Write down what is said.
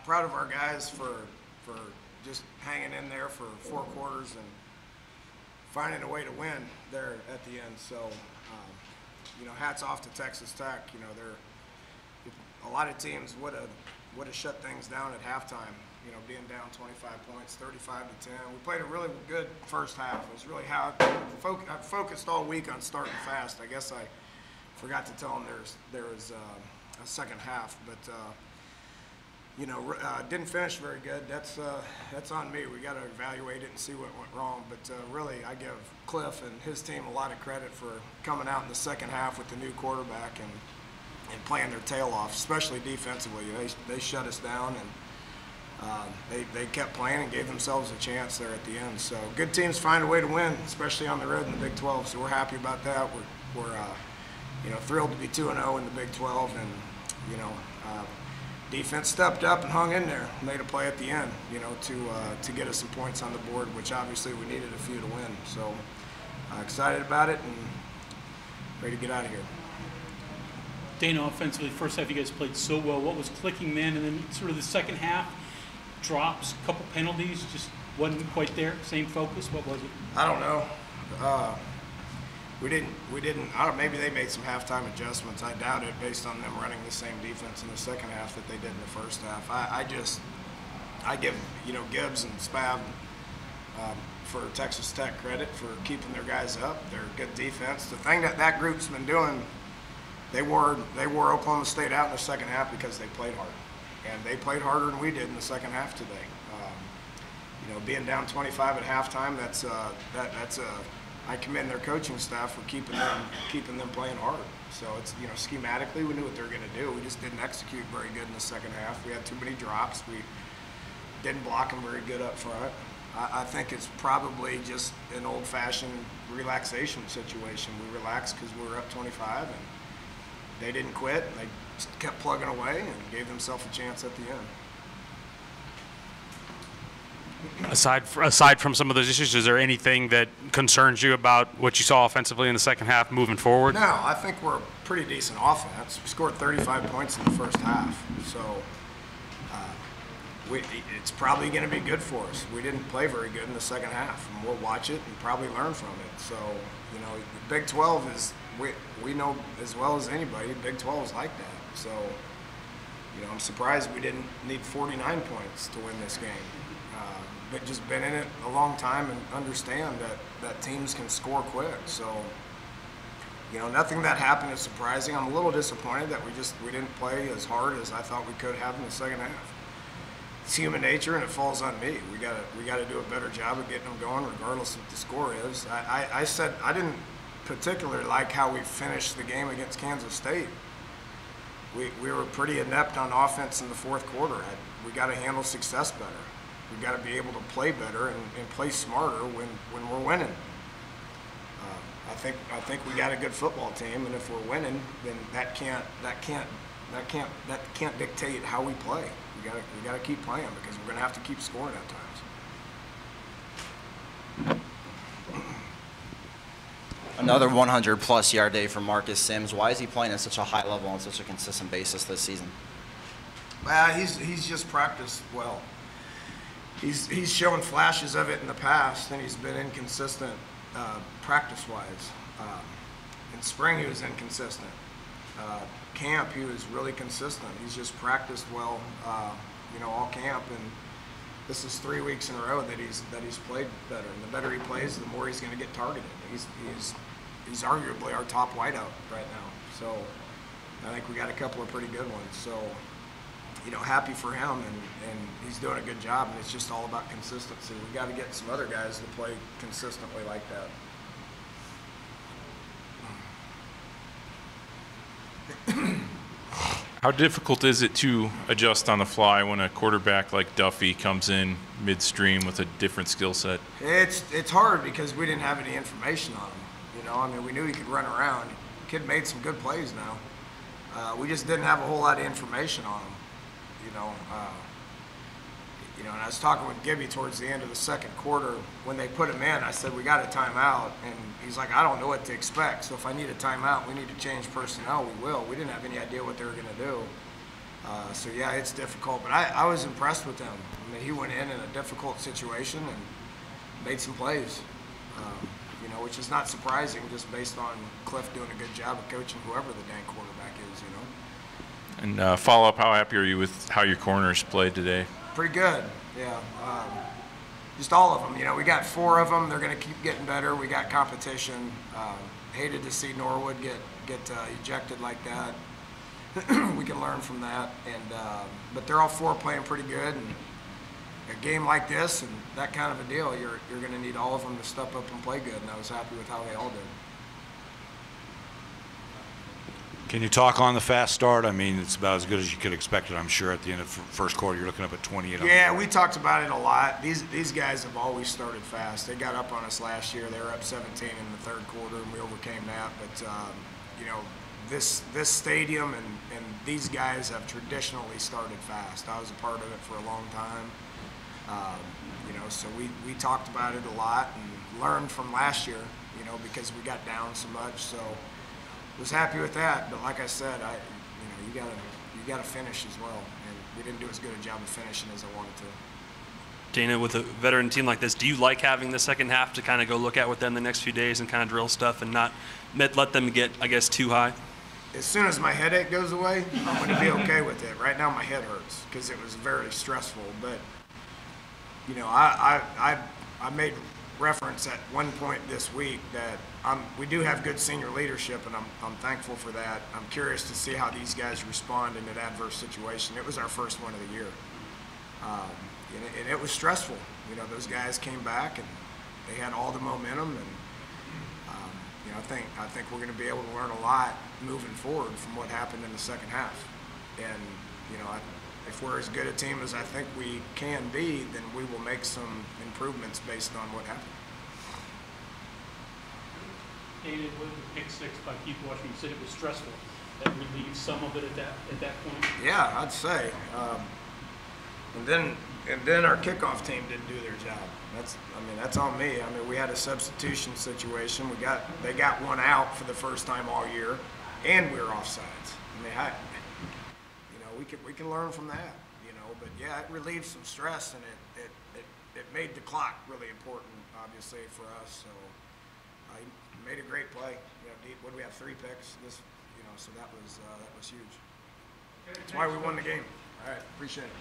Proud of our guys for just hanging in there for 4 quarters and finding a way to win there at the end. So, hats off to Texas Tech. A lot of teams would have shut things down at halftime. Being down 25 points, 35-10. We played a really good first half. It was really how I focused all week on starting fast. I guess I forgot to tell them there was a second half, but didn't finish very good. That's on me. We got to evaluate it and see what went wrong. But really, I give Cliff and his team a lot of credit for coming out in the second half with the new quarterback and playing their tail off, especially defensively. They shut us down, and they kept playing and gave themselves a chance there at the end. So good teams find a way to win, especially on the road in the Big 12. So we're happy about that. We're thrilled to be 2-0 in the Big 12, and defense stepped up and hung in there, made a play at the end, to get us some points on the board, which obviously we needed a few to win. So excited about it and ready to get out of here. Dana, offensively, first half you guys played so well. What was clicking then? And then sort of the second half, drops, couple penalties, just wasn't quite there. Same focus. What was it? I don't know. We didn't. I don't. Maybe they made some halftime adjustments. I doubt it, based on them running the same defense in the second half that they did in the first half. I give Gibbs and Spav for Texas Tech credit for keeping their guys up. They're a good defense. The thing that group's been doing, they wore Oklahoma State out in the second half because they played hard, and they played harder than we did in the second half today. Being down 25 at halftime, I commend their coaching staff for keeping them playing hard. So it's schematically we knew what they were going to do. We just didn't execute very good in the second half. We had too many drops. We didn't block them very good up front. I think it's probably just an old-fashioned relaxation situation. We relaxed because we were up 25, and they didn't quit. And they just kept plugging away and gave themselves a chance at the end. Aside from some of those issues, is there anything that concerns you about what you saw offensively in the second half moving forward? No, I think we're a pretty decent offense. We scored 35 points in the first half, so it's probably going to be good for us. We didn't play very good in the second half, and we'll watch it and probably learn from it. So, the Big 12 is, we know as well as anybody, Big 12 is like that. So, I'm surprised we didn't need 49 points to win this game. But just been in it a long time and understand that teams can score quick. So, nothing that happened is surprising. I'm a little disappointed that we didn't play as hard as I thought we could have in the second half. It's human nature, and it falls on me. We gotta do a better job of getting them going, regardless of what the score is. I said I didn't particularly like how we finished the game against Kansas State. We were pretty inept on offense in the fourth quarter. We got to handle success better. We've got to be able to play better and play smarter when we're winning. I think we got a good football team, and if we're winning, then that can't dictate how we play. We got to keep playing, because we're going to have to keep scoring at times. Another 100-plus yard day for Marcus Sims. Why is he playing at such a high level on such a consistent basis this season? He's just practiced well. He's shown flashes of it in the past, and he's been inconsistent practice-wise. In spring, he was inconsistent. Camp, he was really consistent. He's just practiced well, all camp, and this is 3 weeks in a row that he's played better. And the better he plays, the more he's going to get targeted. He's arguably our top wideout right now. So I think we got a couple of pretty good ones. So, happy for him, and he's doing a good job, and it's just all about consistency. We got to get some other guys to play consistently like that. How difficult is it to adjust on the fly when a quarterback like Duffy comes in midstream with a different skill set? It's hard because we didn't have any information on him. We knew he could run around. The kid made some good plays now. We just didn't have a whole lot of information on him. And I was talking with Gibby towards the end of the second quarter. When they put him in, I said, we got a timeout. And he's like, I don't know what to expect. So if I need a timeout, we need to change personnel, we will. We didn't have any idea what they were going to do. So yeah, it's difficult, but I was impressed with him. I mean, he went in a difficult situation and made some plays, you know, which is not surprising just based on Cliff doing a good job of coaching whoever the dang quarterback is, you know. And follow up, how happy are you with how your corners played today? Pretty good, yeah. Just all of them. You know, we got 4 of them. They're going to keep getting better. We got competition. Hated to see Norwood get ejected like that. We can learn from that. And but they're all 4 playing pretty good. And a game like this and that kind of a deal, you're going to need all of them to step up and play good. And I was happy with how they all did. Can you talk on the fast start? I mean, it's about as good as you could expect it, I'm sure. At the end of the first quarter, you're looking up at 28. Yeah, we talked about it a lot. These guys have always started fast. They got up on us last year. They were up 17 in the third quarter, and we overcame that. But, you know, this stadium and these guys have traditionally started fast. I was a part of it for a long time. You know, so we talked about it a lot and learned from last year, you know, because we got down so much. So was happy with that, but like I said, you gotta finish as well, and we didn't do as good a job of finishing as I wanted to. Dana, with a veteran team like this, do you like having the second half to kind of go look at with them the next few days and kind of drill stuff and not let them get, I guess, too high? As soon as my headache goes away, I'm going to be okay with it. Right now, my head hurts because it was very stressful. But you know, I made reference at one point this week that we do have good senior leadership, and I'm thankful for that. I'm curious to see how these guys respond in an adverse situation. It was our first one of the year, and it was stressful. You know, those guys came back and they had all the momentum, and you know, I think we're going to be able to learn a lot moving forward from what happened in the second half. And you know, if we're as good a team as I think we can be, then we will make some improvements based on what happened. David, with the pick 6 by Keith Washington, you said it was stressful. That relieved some of it at that point? Yeah, I'd say. And then our kickoff team didn't do their job. That's on me. I mean, we had a substitution situation. They got one out for the first time all year, and we were offsides. I mean, you know, we can learn from that. You know, but yeah, it relieved some stress, and it made the clock really important, obviously, for us. So I made a great play. You know, what do we have? 3 picks. You know, so that was huge. That's why we won the game. All right, appreciate it.